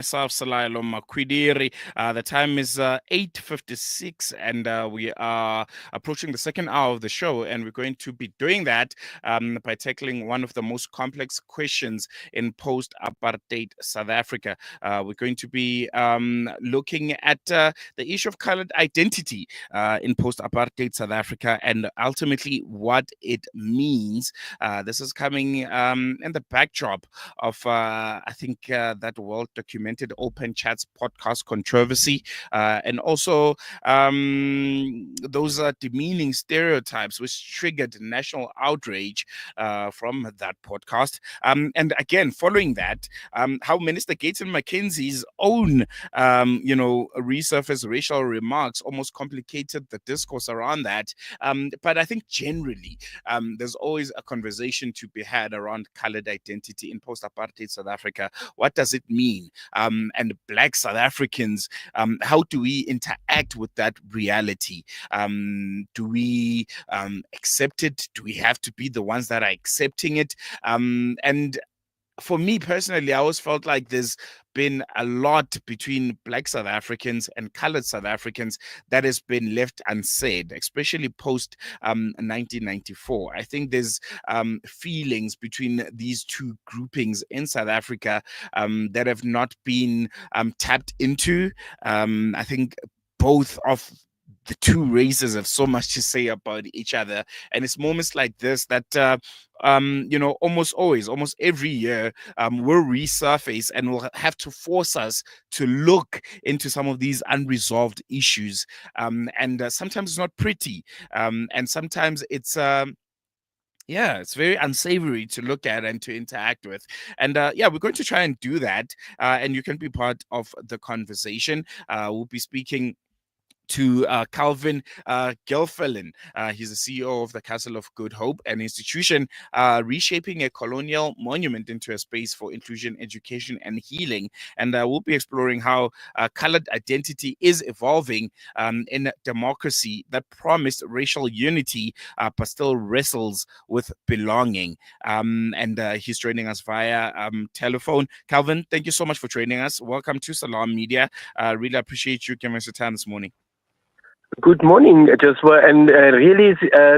Myself, Salayalo Makwidiri. The time is 8:56, and we are approaching the second hour of the show, and we're going to be doing that by tackling one of the most complex questions in post-apartheid South Africa. We're going to be looking at the issue of colored identity in post-apartheid South Africa, and ultimately what it means. This is coming in the backdrop of I think that world documented open chats podcast controversy, and also those demeaning stereotypes which triggered national outrage from that podcast. And again, following that, how Minister Gates and McKenzie's own resurface racial remarks almost complicated the discourse around that. But I think generally there's always a conversation to be had around colored identity in post-apartheid South Africa. What does it mean? And Black South Africans, how do we interact with that reality? Do we accept it? Do we have to be the ones that are accepting it? And for me personally, I always felt like there's been a lot between Black South Africans and colored South Africans that has been left unsaid, especially post 1994. I think there's feelings between these two groupings in South Africa that have not been tapped into. I think both of the two races have so much to say about each other, and it's moments like this that almost every year will resurface and will have to force us to look into some of these unresolved issues. And sometimes it's not pretty, and sometimes it's it's very unsavory to look at and to interact with. And we're going to try and do that. And you can be part of the conversation. We'll be speaking to Calvyn Gilfellan. He's the CEO of the Castle of Good Hope, an institution reshaping a colonial monument into a space for inclusion, education, and healing. And we'll be exploring how colored identity is evolving in democracy that promised racial unity but still wrestles with belonging. And he's joining us via telephone. Calvyn, thank you so much for joining us. Welcome to Salam Media. Really appreciate you giving us your time this morning. Good morning, Joshua, and really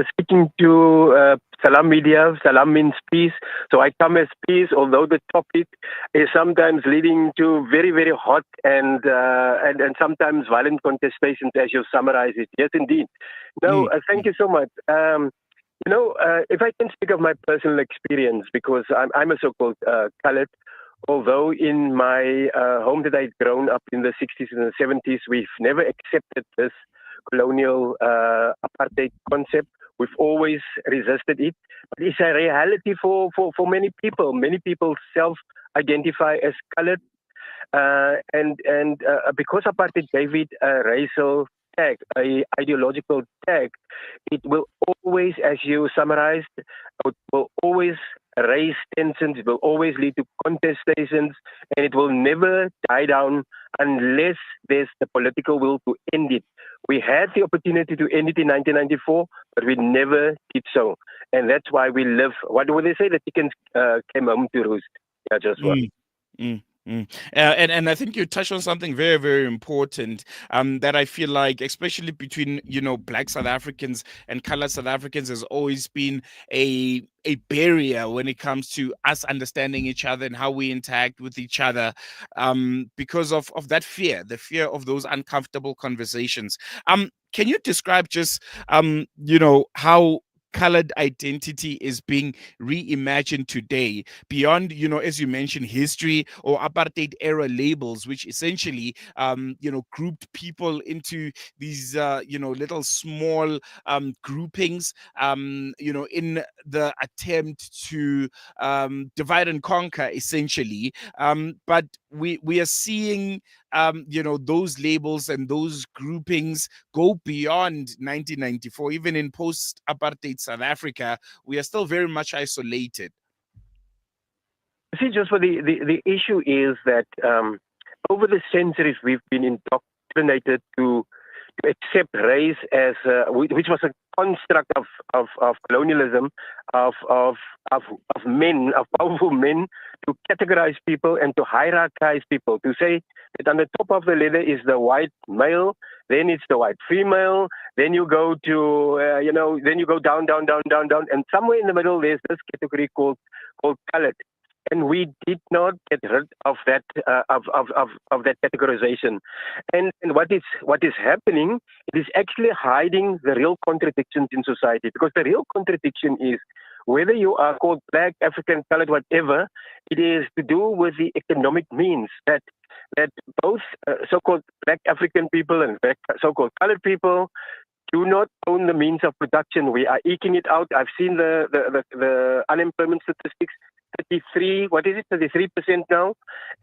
speaking to Salam Media. Salam means peace, so I come as peace. Although the topic is sometimes leading to very, very hot and sometimes violent contestations, as you summarize it. Yes, indeed. No, thank you so much. If I can speak of my personal experience, because I'm a so-called colored. Although in my home that I'd grown up in the 60s and the 70s, we've never accepted this colonial apartheid concept. We've always resisted it. But it's a reality for many people. Many people self-identify as colored. And because apartheid gave it a racial tag, a ideological tag, it will always, as you summarized, it will always raise tensions, it will always lead to contestations, and it will never die down unless there's the political will to end it. We had the opportunity to end it in 1994, but we never did so. And that's why we live, what do they say? The chickens came home to roost. Yeah, just one. And I think you touched on something very, very important that I feel like, especially between Black South Africans and colored South Africans, has always been a barrier when it comes to us understanding each other and how we interact with each other, because of that fear, the fear of those uncomfortable conversations. Can you describe just how colored identity is being reimagined today beyond, as you mentioned, history or apartheid era labels, which essentially, grouped people into these, little small groupings, in the attempt to divide and conquer, essentially. But we are seeing, those labels and those groupings go beyond 1994. Even in post-apartheid South Africa, we are still very much isolated. See, just for the issue is that over the centuries we've been indoctrinated to to accept race as which was a construct of colonialism, of, of of men, of powerful men, to categorize people and to hierarchize people, to say that on the top of the ladder is the white male, then it's the white female, then you go to then you go down, down, down, down, down, and somewhere in the middle there's this category called colored. And we did not get rid of that of that categorization. And what is happening, it is actually hiding the real contradictions in society. Because the real contradiction is whether you are called black, African, colored, whatever, it is to do with the economic means that both so-called black African people and black so-called colored people do not own the means of production. We are eking it out. I've seen the unemployment statistics. 33, what is it? 33% now,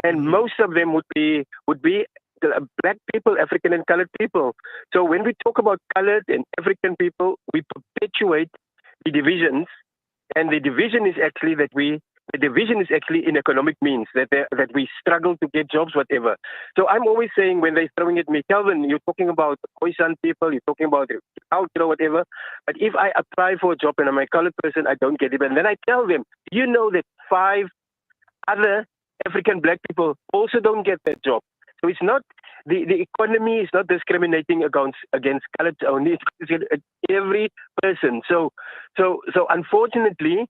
and most of them would be black people, African and colored people. So when we talk about colored and African people, we perpetuate the divisions, and the division is actually in economic means, that we struggle to get jobs, whatever. So I'm always saying, when they're throwing at me, Calvyn, you're talking about Khoisan people, you're talking about culture, whatever. But if I apply for a job and I'm a colored person, I don't get it. And then I tell them, you know that 5 other African black people also don't get that job. So it's not, the economy is not discriminating against colored only, it's every person. So unfortunately,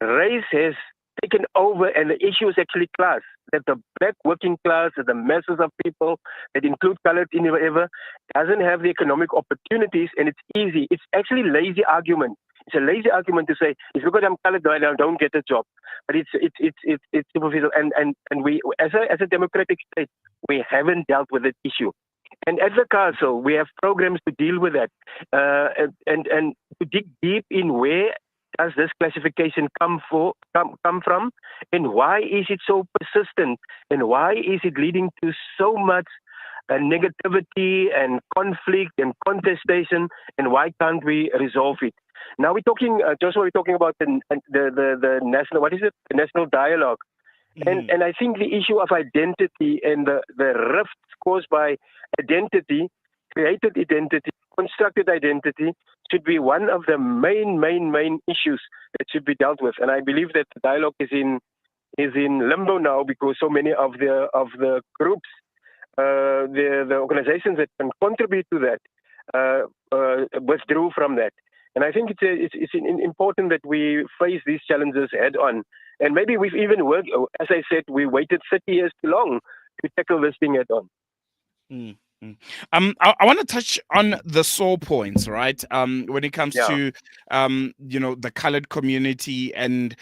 race has taken over, and the issue is actually class. That the black working class, the masses of people that include colored in whatever, doesn't have the economic opportunities, and it's easy. It's actually lazy argument. It's a lazy argument to say it's because I'm colored I don't get a job. But it's superficial, and we as a democratic state, we haven't dealt with that issue. And at the council, we have programs to deal with that, and to dig deep in where does this classification come from, and why is it so persistent, and why is it leading to so much negativity and conflict and contestation, and why can't we resolve it? Now we're talking, Joshua, we're talking about the national, what is it? The national dialogue. And I think the issue of identity and the rifts caused by identity, created identity, constructed identity, should be one of the main issues that should be dealt with. And I believe that the dialogue is in limbo now, because so many of the groups, the organizations that can contribute to that, withdrew from that. And I think it's important that we face these challenges head on. And maybe we've even worked, as I said, we waited 30 years too long to tackle this thing head on. I want to touch on the sore points, right? When it comes to the colored community and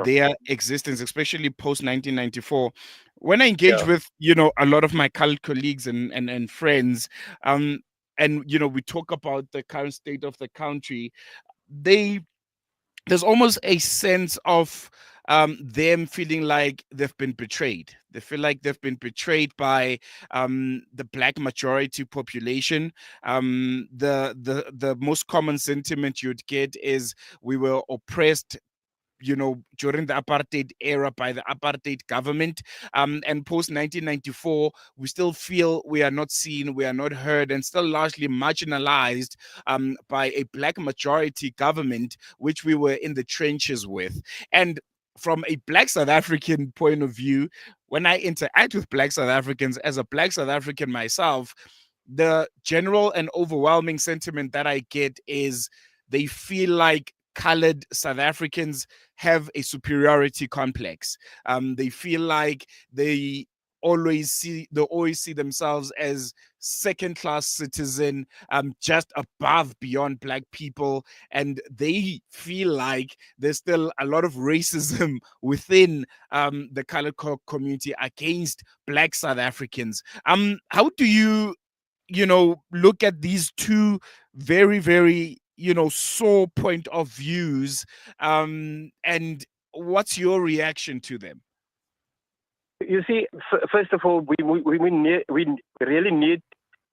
their existence, especially post 1994. When I engage with a lot of my colored colleagues and friends, and we talk about the current state of the country, there's almost a sense of them feeling like they've been betrayed. They feel like they've been betrayed by the black majority population. The most common sentiment you'd get is we were oppressed during the apartheid era by the apartheid government, and post 1994, we still feel we are not seen, we are not heard, and still largely marginalized by a black majority government, which we were in the trenches with. And from a black South African point of view, when I interact with black South Africans, as a black South African myself, the general and overwhelming sentiment that I get is they feel like colored South Africans have a superiority complex. They feel like they always see themselves as second-class citizen, just above, beyond black people, and they feel like there's still a lot of racism within the colored community against black South Africans. How do you look at these two very, very sore point of views, and what's your reaction to them? You see, first of all, we really need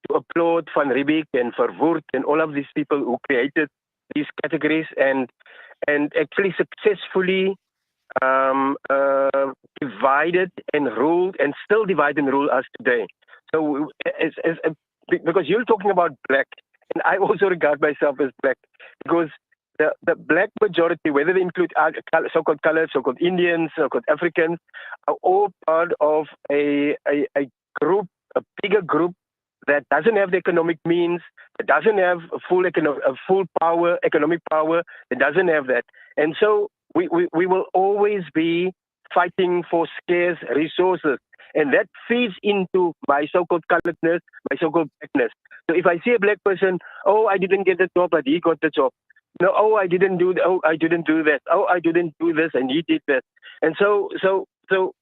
to applaud Van Riebeeck and Verwoerd and all of these people who created these categories and actually successfully divided and ruled, and still divide and rule us today. So because you're talking about black, and I also regard myself as black because the black majority, whether they include so-called colored, so-called Indians, so-called Africans, are all part of a group, a bigger group that doesn't have the economic means, that doesn't have full power, economic power, that doesn't have that. And so we will always be fighting for scarce resources. And that feeds into my so-called coloredness, my so-called blackness. So if I see a black person, oh, I didn't get the job, but he got the job. No, oh, I didn't do that. Oh, I didn't do that. Oh, I didn't do this, and he did that. And so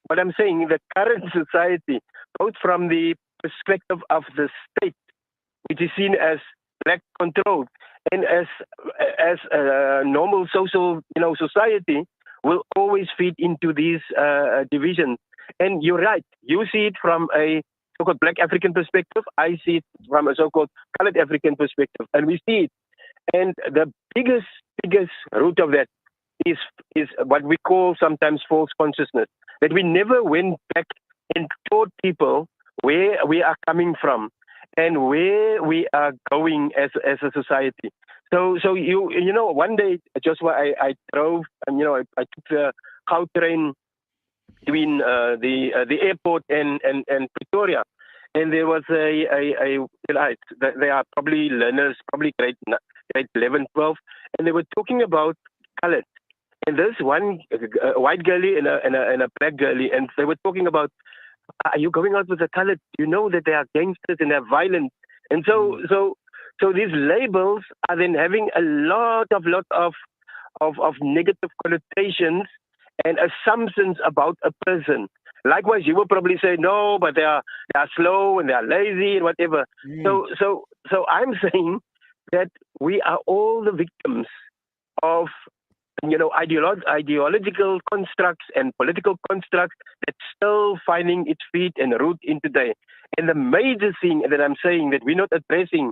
what I'm saying, the current society, both from the perspective of the state, which is seen as black controlled, and as a normal social, society, will always feed into these divisions. And you're right. You see it from a so-called black African perspective. I see it from a so-called colored African perspective, and we see it. And the biggest root of that is what we call sometimes false consciousness. That we never went back and taught people where we are coming from and where we are going as a society. So one day just where I drove, and I took the Gautrain between the airport and Pretoria. And there was they are probably learners, probably grade 11, 12, and they were talking about colors. And there's one white girlie and a black girlie, and they were talking about, are you going out with the colored? You know that they are gangsters and they're violent. And so these labels are then having a lot of negative connotations and assumptions about a person. Likewise, you will probably say, no, but they are slow and they are lazy and whatever. So I'm saying that we are all the victims of ideological constructs and political constructs that's still finding its feet and root in today. And the major thing that I'm saying that we're not addressing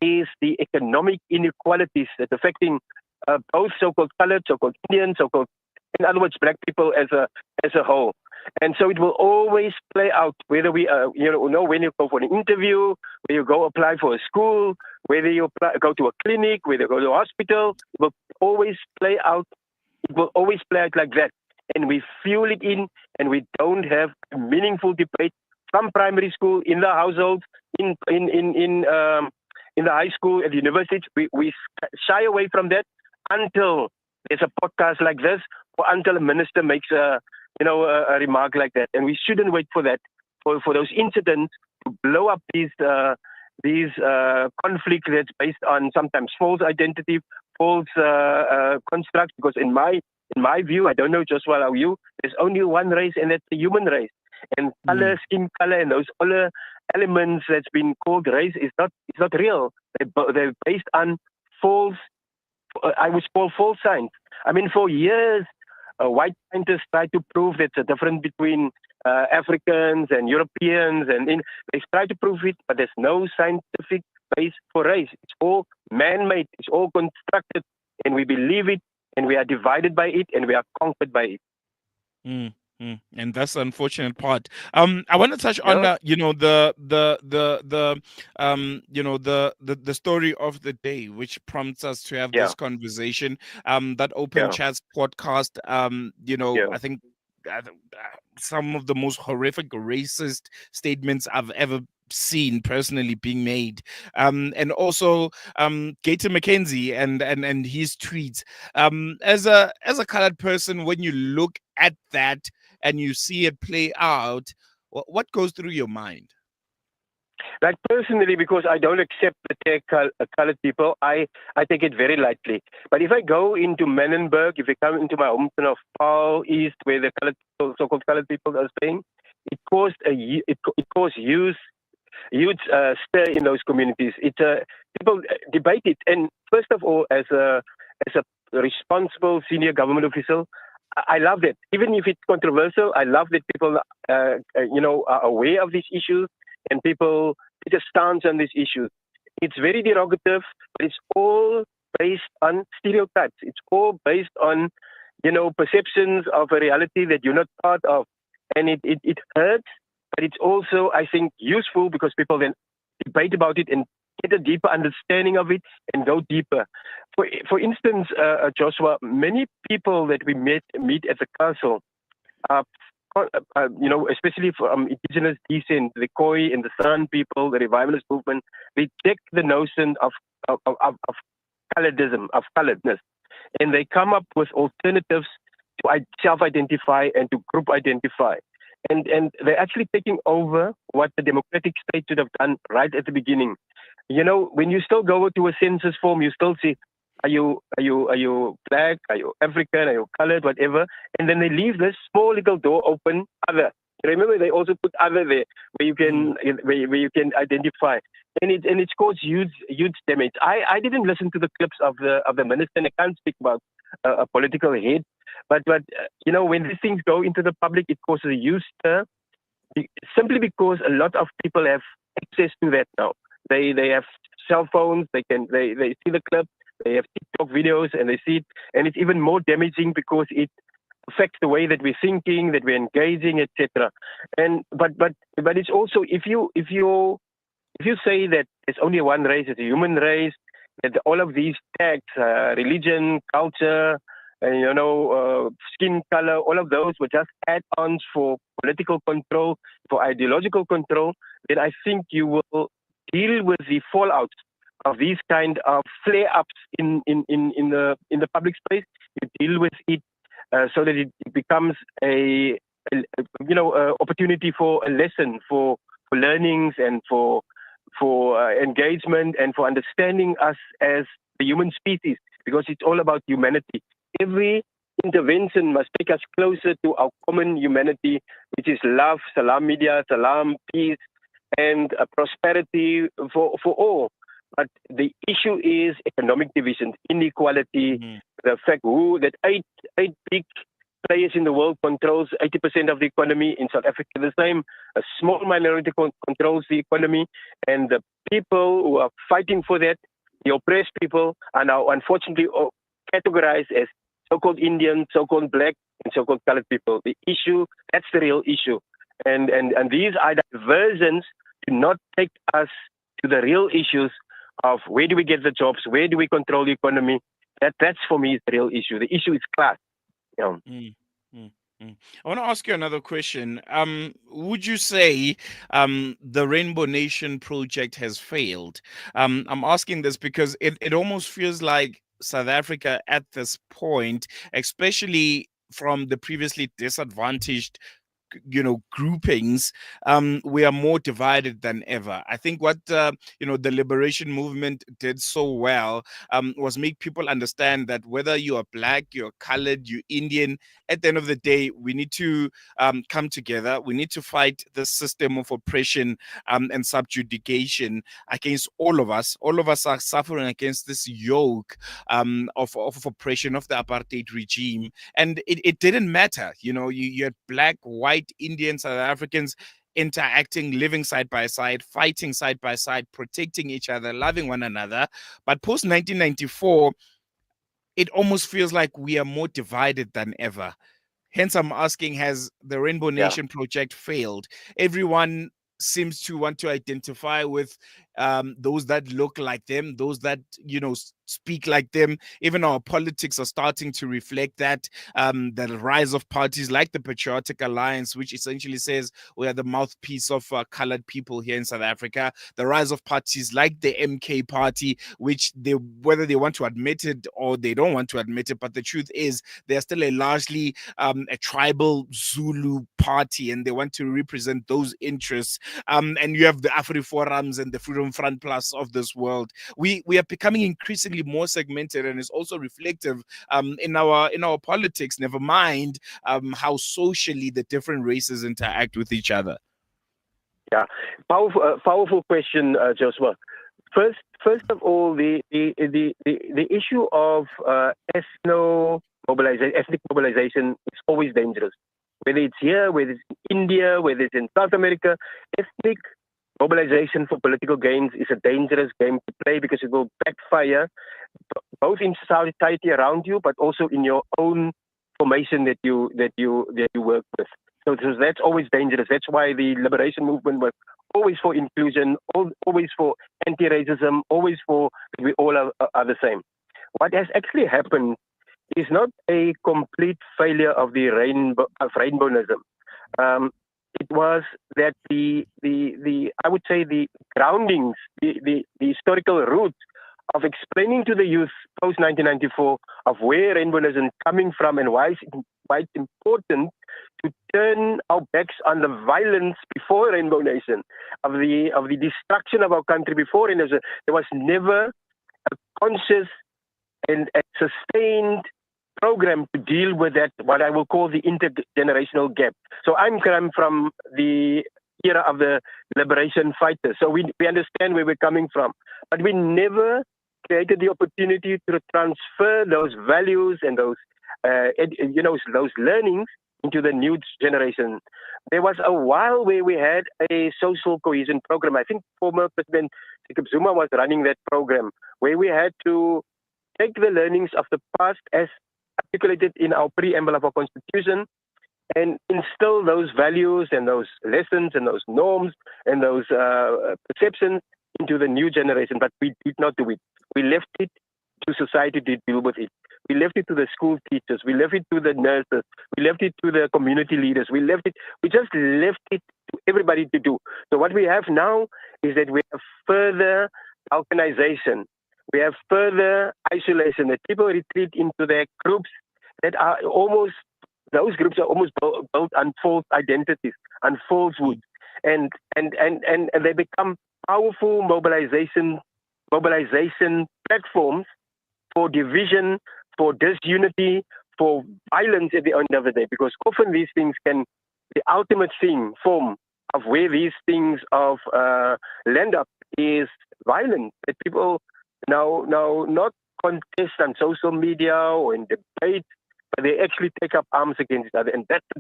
is the economic inequalities that's affecting both so-called colored, so-called Indian, so-called, in other words, black people as a whole. And so it will always play out, whether we, when you go for an interview, where you go apply for a school, whether you go to a clinic, whether you go to a hospital, it will always play out. It will always play out like that. And we fuel it in, and we don't have a meaningful debate from primary school, in the household, in the high school, at the university. We shy away from that until there's a podcast like this, or until a minister makes a remark like that. And we shouldn't wait for that, for those incidents to blow up these conflicts that's based on sometimes false identity, false constructs. Because in my view, I don't know just what are you, there's only one race, and that's the human race. And color, skin color, and those other elements that's been called race is not real. They're based on false, I would call false science. I mean, for years, white scientists tried to prove there's a difference between Africans and Europeans, and they try to prove it, but there's no scientific base for race. It's all man-made. It's all constructed, and we believe it, and we are divided by it, and we are conquered by it. And that's the unfortunate part. I want to touch on the story of the day, which prompts us to have this conversation. That Open Chats podcast. I think some of the most horrific racist statements I've ever seen personally being made, and also Gator McKenzie and his tweets. As a colored person, when you look at that and you see it play out, what goes through your mind? Like personally, because I don't accept the tag colored people, I take it very lightly. But if I go into Menenberg, if I come into my hometown of Paul East, where the so-called colored people are staying, it caused huge stir in those communities. People debate it, and first of all, as a responsible senior government official, I love that. Even if it's controversial, I love that people are aware of these issues and people take a stance on these issues. It's very derogative, but it's all based on stereotypes. It's all based on perceptions of a reality that you're not part of, and it hurts. But it's also, I think, useful because people then debate about it and get a deeper understanding of it and go deeper. For instance, Joshua, many people that we meet at the council, especially from indigenous descent, the Khoi and the San people, the revivalist movement, reject the notion of colorism, of coloredness, and they come up with alternatives to self-identify and to group identify. And they're actually taking over what the democratic state should have done right at the beginning. When you still go to a census form, you still see, are you black? Are you African? Are you colored? Whatever. And then they leave this small little door open, other. Remember, they also put other there where you can identify, and it's caused huge damage. I didn't listen to the clips of the minister, and I can't speak about a political head, but when these things go into the public, it causes a huge stir, simply because a lot of people have access to that now. They have cell phones. They see the clip. They have TikTok videos, and they see it, and it's even more damaging because it affects the way that we're thinking, that we're engaging, etc. And but it's also, if you say that there's only one race, it's a human race, that all of these tags, religion, culture, skin color, all of those were just add-ons for political control, for ideological control, then I think you will deal with the fallout of these kind of flare-ups in the public space. You deal with it so that it becomes a opportunity for a lesson, for learnings, and for engagement, and for understanding us as the human species, because it's all about humanity. Every intervention must take us closer to our common humanity, which is love, salam media, salam, peace, and prosperity for all. But the issue is economic division, inequality, the fact that eight big players in the world controls 80% of the economy. In South Africa, the same. A small minority controls the economy, and the people who are fighting for that, the oppressed people, are now unfortunately categorized as so-called Indian, so-called black, and so-called colored people. The issue, that's the real issue. And these are diversions to not take us to the real issues of where do we get the jobs, where do we control the economy. That's for me is the real issue. The issue is class. Mm, mm, mm. I want to ask you another question. Would you say the Rainbow Nation project has failed? I'm asking this because it almost feels like South Africa at this point, especially from the previously disadvantaged groupings, we are more divided than ever. I think what the liberation movement did so well was make people understand that whether you are black, you're colored, you're Indian, at the end of the day, we need to come together. We need to fight the system of oppression and subjugation against all of us. All of us are suffering against this yoke of oppression of the apartheid regime, and it didn't matter. You had black, white, Indian, South Africans interacting, living side by side, fighting side by side, protecting each other, loving one another. But post 1994, it almost feels like we are more divided than ever. Hence, I'm asking, has the Rainbow Nation project failed? Everyone seems to want to identify with those that look like them, those that, speak like them. Even our politics are starting to reflect that. The rise of parties like the Patriotic Alliance, which essentially says we are the mouthpiece of colored people here in South Africa. The rise of parties like the MK Party, which whether they want to admit it or they don't want to admit it, but the truth is they're still a largely a tribal Zulu party, and they want to represent those interests. And you have the Afri Forums and the Freedom Front Plus of this world. We are becoming increasingly more segmented, and it's also reflective in our politics. Never mind how socially the different races interact with each other. Yeah, powerful question, Joshua. First of all, the issue of ethnic mobilization is always dangerous. Whether it's here, whether it's in India, whether it's in South America, ethnic mobilization for political gains is a dangerous game to play because it will backfire both in society around you, but also in your own formation that you work with. So that's always dangerous. That's why the liberation movement was always for inclusion, always for anti-racism, always for we all are the same. What has actually happened is not a complete failure of the rainbowism. It was that the I would say the groundings, the historical roots of explaining to the youth post 1994 of where rainbowism is coming from and why it's important to turn our backs on the violence before Rainbow Nation, of the destruction of our country before Rainbow Nation. There was never a conscious and a sustained program to deal with that, what I will call the intergenerational gap. So I'm from the era of the liberation fighters. So we understand where we're coming from. But we never created the opportunity to transfer those values and those those learnings into the new generation. There was a while where we had a social cohesion program. I think former President Jacob Zuma was running that program, where we had to take the learnings of the past as articulated in our preamble of our constitution and instill those values and those lessons and those norms and those perceptions into the new generation. But we did not do it. We left it to society to deal with it. We left it to the school teachers. We left it to the nurses. We left it to the community leaders. We just left it to everybody to do. So what we have now is that we have further balkanization. We have further isolation. That people retreat into their groups that are those groups are almost built on false identities, on falsehood. And they become powerful mobilization platforms for division, for disunity, for violence at the end of the day. Because often these things the ultimate form of where these things land up is violence. That people now not contest on social media or in debate, but they actually take up arms against each other. And that's a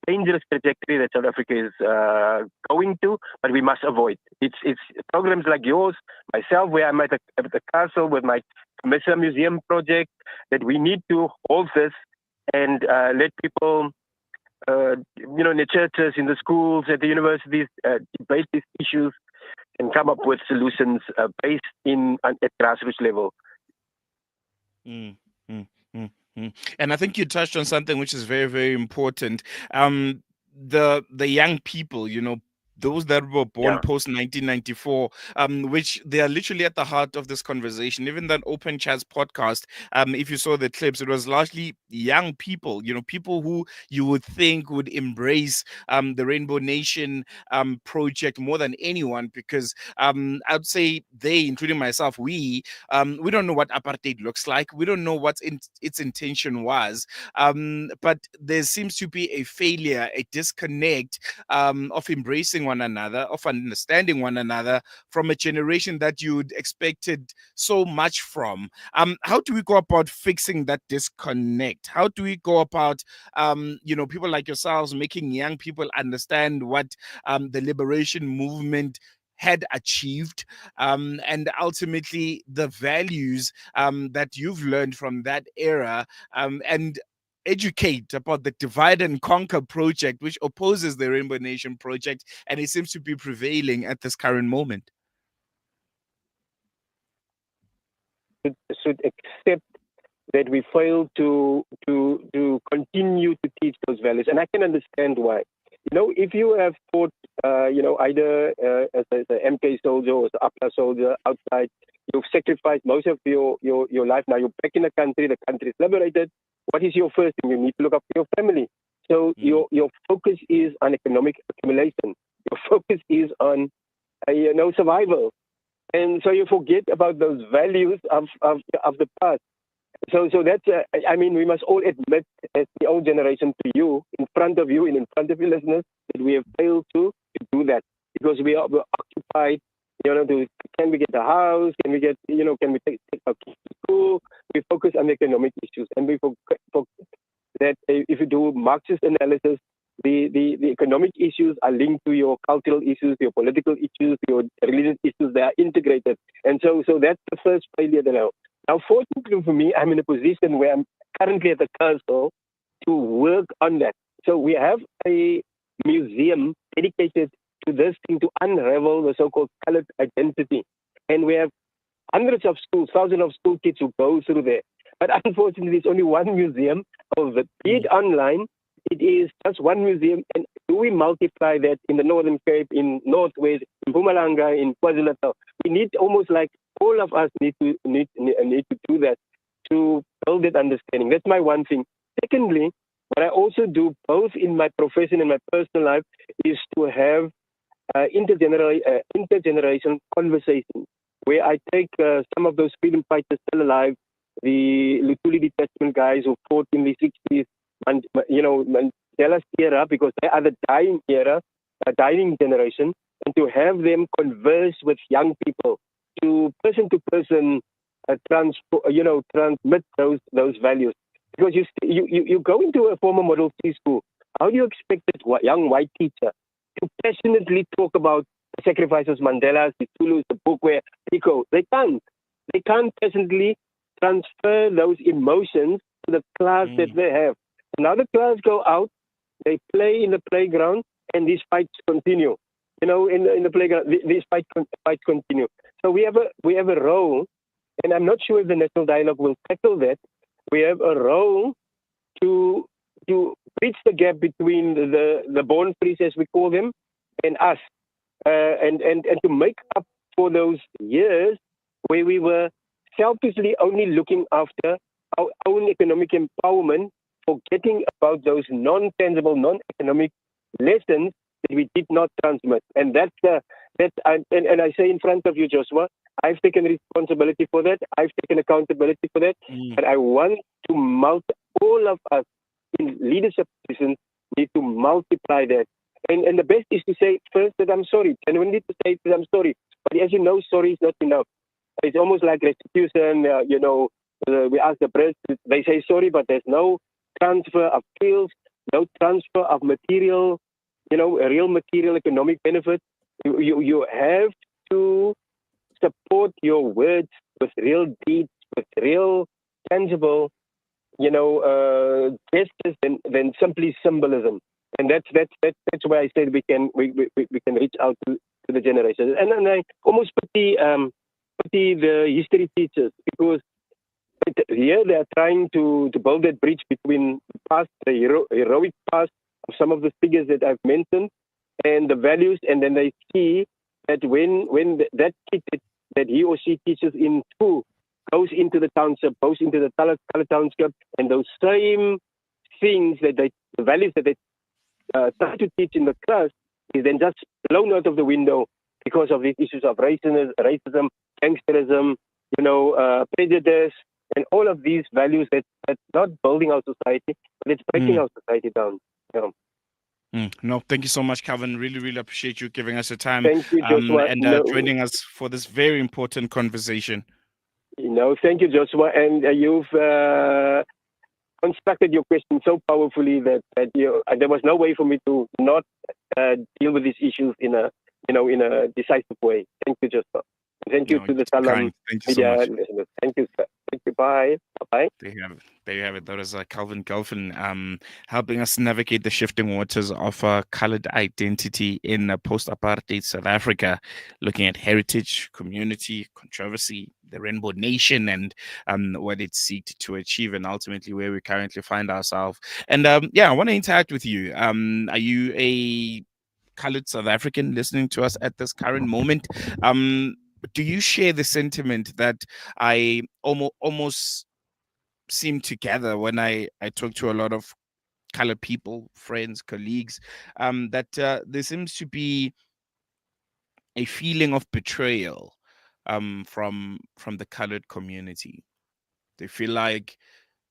dangerous trajectory that South Africa is going to, but we must avoid. It's programs like yours, myself, where I'm at the castle with my Commercial Museum project, that we need to hold this and let people, in the churches, in the schools, at the universities, debate these issues and come up with solutions based at grassroots level. Mm, mm, mm, mm. And I think you touched on something which is very, very important. The young people, those that were born post 1994, which they are literally at the heart of this conversation. Even that Open Chats podcast, if you saw the clips, it was largely young people, people who you would think would embrace the Rainbow Nation project more than anyone, because I'd say they, including myself, we don't know what apartheid looks like. We don't know what its intention was. But there seems to be a failure, a disconnect of embracing one another, of understanding one another from a generation that you'd expected so much from. How do we go about fixing that disconnect? How do we go about, people like yourselves making young people understand what the liberation movement had achieved, and ultimately the values that you've learned from that era, and educate about the divide and conquer project, which opposes the Rainbow Nation project, and it seems to be prevailing at this current moment? Should accept that we fail to continue to teach those values, and I can understand why. If you have fought, either as an MK soldier or as an APLA soldier outside, you've sacrificed most of your life. Now you're back in the country is liberated. What is your first thing? You need to look after your family. So your focus is on economic accumulation. Your focus is on, survival. And so you forget about those values of the past. So that's, we must all admit, as the old generation, to you, in front of you and in front of your listeners, that we have failed to do that, because we're occupied. Can we get a house? Can we take our kids to school? We focus on economic issues, and we forget that if you do Marxist analysis, the economic issues are linked to your cultural issues, your political issues, your religious issues. They are integrated, and so that's the first failure that Now, fortunately for me, I'm in a position where I'm currently at the council to work on that. So we have a museum dedicated to this thing to unravel the so-called colored identity. And we have hundreds of schools, thousands of school kids who go through there. But unfortunately, it's only one museum of it. Be it online, it is just one museum. And do we multiply that in the Northern Cape, in Northwest, in Mpumalanga, in KwaZulu-Natal? We need almost like all of us need to do that to build that understanding. That's my one thing. Secondly, what I also do both in my profession and my personal life is to have intergenerational conversations where I take some of those freedom fighters still alive, the Lutuli detachment guys who fought in the 60s, and, Mandela's era, because they are the dying era, dying generation, and to have them converse with young people, to person, transmit those values. Because you go into a former Model C school, how do you expect a young white teacher to passionately talk about the sacrifices, Mandela's, the Zulus, the Bokwe, Pico? They can't. They can't passionately transfer those emotions to the class that they have. Now the class go out, they play in the playground, and these fights continue. In the playground, these fights continue. So we have a role, and I'm not sure if the National Dialogue will tackle that. We have a role to bridge the gap between the born frees, as we call them, and us, and to make up for those years where we were selfishly only looking after our own economic empowerment, forgetting about those non-tangible, non-economic lessons that we did not transmit. And and I say in front of you, Joshua, I've taken responsibility for that. I've taken accountability for that. But I want to all of us in leadership positions need to multiply that. And the best is to say first that I'm sorry. And we need to say that I'm sorry. But as you know, sorry is not enough. It's almost like restitution. We ask the press, they say sorry, but there's no transfer of skills, no transfer of material, real material economic benefit. You have to support your words with real deeds, with real tangible, gestures than simply symbolism. And that's why I said we can reach out to the generations. And then I almost pity the history teachers, because here they are trying to build that bridge between the past, the heroic past of some of the figures that I've mentioned, and the values, and then they see that when that kid that he or she teaches in school goes into the township, goes into the color township, and those same things the values that they try to teach in the class is then just blown out of the window because of these issues of racism, gangsterism, prejudice, and all of these values that's not building our society, but it's breaking our society down. No, thank you so much, Calvin. Really, really appreciate you giving us your time. Thank you, Joshua. And joining us for this very important conversation. Thank you, Joshua. And you've constructed your question so powerfully that there was no way for me to not deal with these issues in a decisive way. Thank you, Joshua. Thank you to the Salam media listeners. Thank you, sir. Thank you. Bye. Bye. There you have it. That was Calvin Gilfellan, helping us navigate the shifting waters of colored identity in post-apartheid South Africa, looking at heritage, community, controversy, the Rainbow Nation, and what it seeks to achieve, and ultimately where we currently find ourselves. And I want to interact with you. Are you a colored South African listening to us at this current moment? Do you share the sentiment that I almost seem to gather when I talk to a lot of colored people, friends, colleagues, that there seems to be a feeling of betrayal from the colored community? They feel like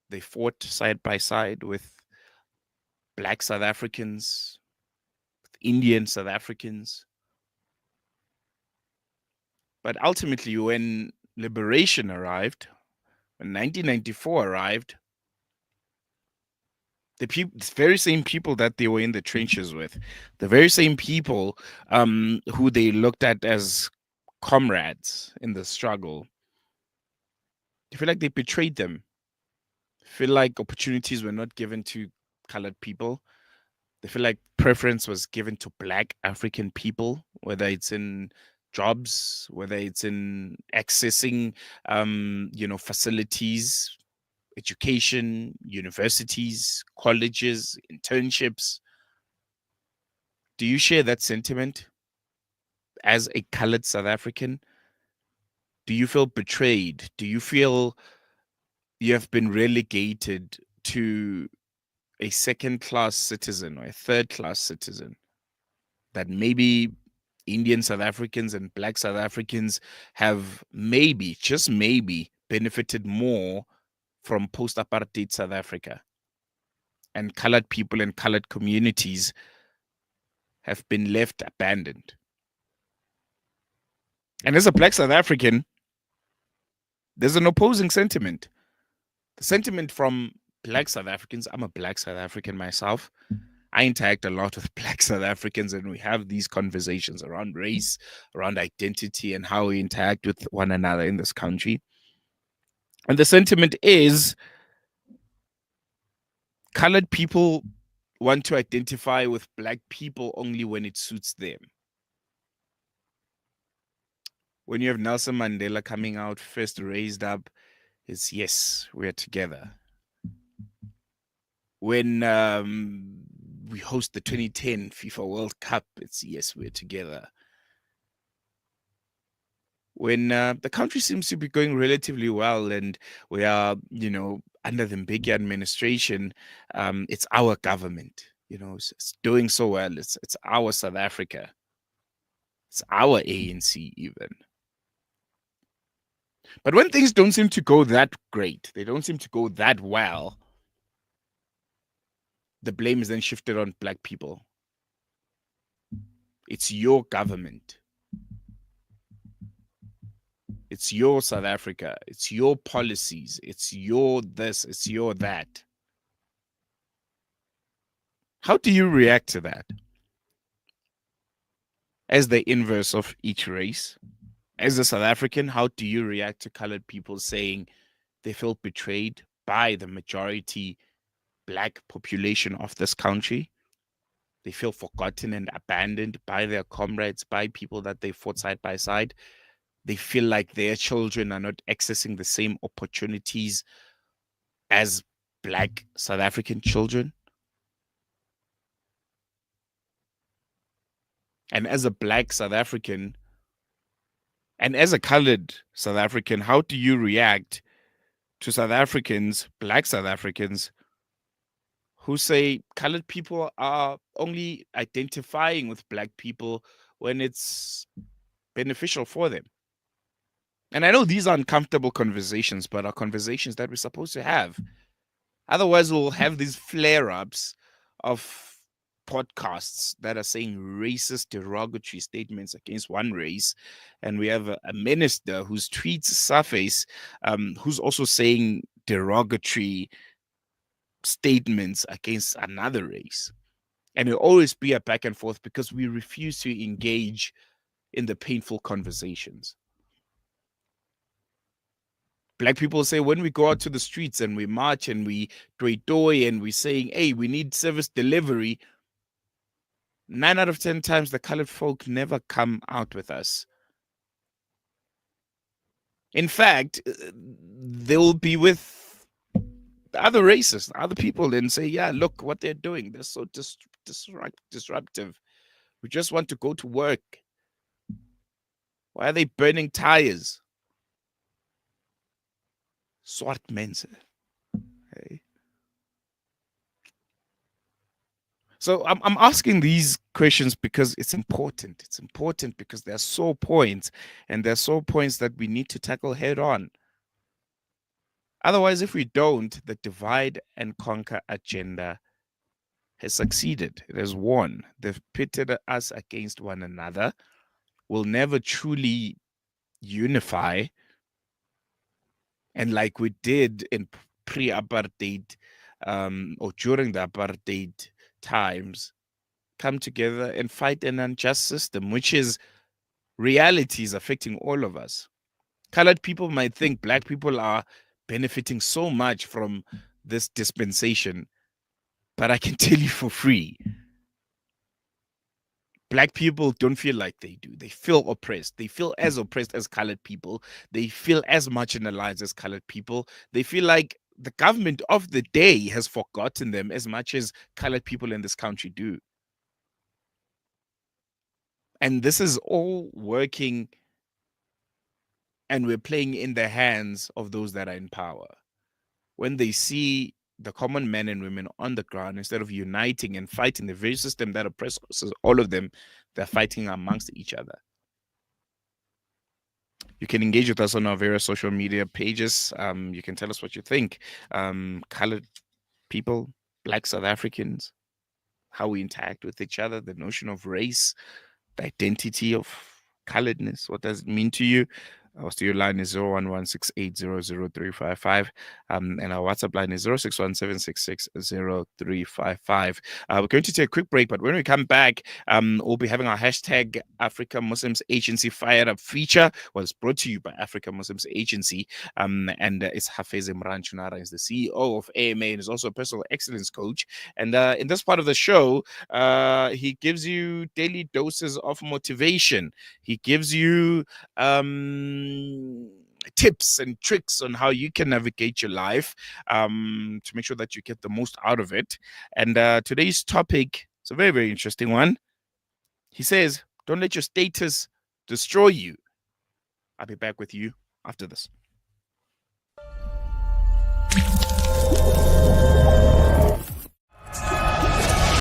they fought side by side with Black South Africans, with Indian South Africans. But ultimately, when liberation arrived, when 1994 arrived, the very same people that they were in the trenches with, the very same people who they looked at as comrades in the struggle, they feel like they betrayed them. Feel like opportunities were not given to colored people. They feel like preference was given to Black African people, whether it's in jobs, whether it's in accessing, facilities, education, universities, colleges, internships. Do you share that sentiment as a colored South African? Do you feel betrayed? Do you feel you have been relegated to a second class citizen or a third class citizen? That maybe Indian South Africans and Black South Africans have maybe, just maybe, benefited more from post apartheid South Africa, and colored people and colored communities have been left abandoned. And as a Black South African, there's an opposing sentiment. The sentiment from Black South Africans, I'm a Black South African myself. I interact a lot with Black South Africans, and we have these conversations around race, around identity, and how we interact with one another in this country. And the sentiment is colored people want to identify with Black people only when it suits them. When you have Nelson Mandela coming out first raised up, it's yes, we're together. When we host the 2010 FIFA World Cup, it's yes, we're together. When the country seems to be going relatively well and we are, under the Mbeki administration, it's our government, it's doing so well. It's our South Africa. It's our ANC even. But when things don't seem to go that great, they don't seem to go that well, the blame is then shifted on Black people. It's your government. It's your South Africa. It's your policies. It's your this. It's your that. How do you react to that? As the inverse of each race, as a South African, how do you react to colored people saying they feel betrayed by the majority Black population of this country? They feel forgotten and abandoned by their comrades, by people that they fought side by side. They feel like their children are not accessing the same opportunities as Black South African children. And as a Black South African, and as a colored South African, how do you react to South Africans, Black South Africans, who say colored people are only identifying with Black people when it's beneficial for them? And I know these are uncomfortable conversations, but are conversations that we're supposed to have. Otherwise, we'll have these flare-ups of podcasts that are saying racist, derogatory statements against one race, and we have a minister whose tweets surface, who's also saying derogatory statements against another race. And it'll always be a back and forth because we refuse to engage in the painful conversations. Black people say when we go out to the streets and we march and we toy and we're saying, hey, we need service delivery, 9 out of 10 times the colored folk never come out with us. In fact, they'll be with the other races, other people, and say, yeah, look what they're doing. They're so disruptive. We just want to go to work. Why are they burning tires? Swart mense. Hey. So I'm asking these questions because it's important. It's important because they're sore points, and they're sore points that we need to tackle head on. Otherwise, if we don't, the divide and conquer agenda has succeeded. It has won. They've pitted us against one another. We'll never truly unify. And like we did in pre-apartheid or during the apartheid times, come together and fight an unjust system, which is realities affecting all of us. Colored people might think Black people are benefiting so much from this dispensation, but I can tell you for free, Black people don't feel like they do. They feel oppressed. They feel as oppressed as colored people. They feel as marginalized as colored people. They feel like the government of the day has forgotten them as much as colored people in this country do. And this is all working, and we're playing in the hands of those that are in power. When they see the common men and women on the ground, instead of uniting and fighting the very system that oppresses all of them, they're fighting amongst each other. You can engage with us on our various social media pages. You can tell us what you think. Colored people, Black South Africans, how we interact with each other, the notion of race, the identity of coloredness. What does it mean to you? Our studio line is 01168000355. And our WhatsApp line is 0617660355. We're going to take a quick break, but when we come back, we'll be having our hashtag Africa Muslims Agency Fired Up feature. Well, it's brought to you by Africa Muslims Agency. And it's Hafez Imran Chunara, is the CEO of AMA and is also a personal excellence coach. And in this part of the show, he gives you daily doses of motivation. He gives you tips and tricks on how you can navigate your life to make sure that you get the most out of it. And today's topic is a very, very interesting one. He says, don't let your status destroy you. I'll be back with you after this.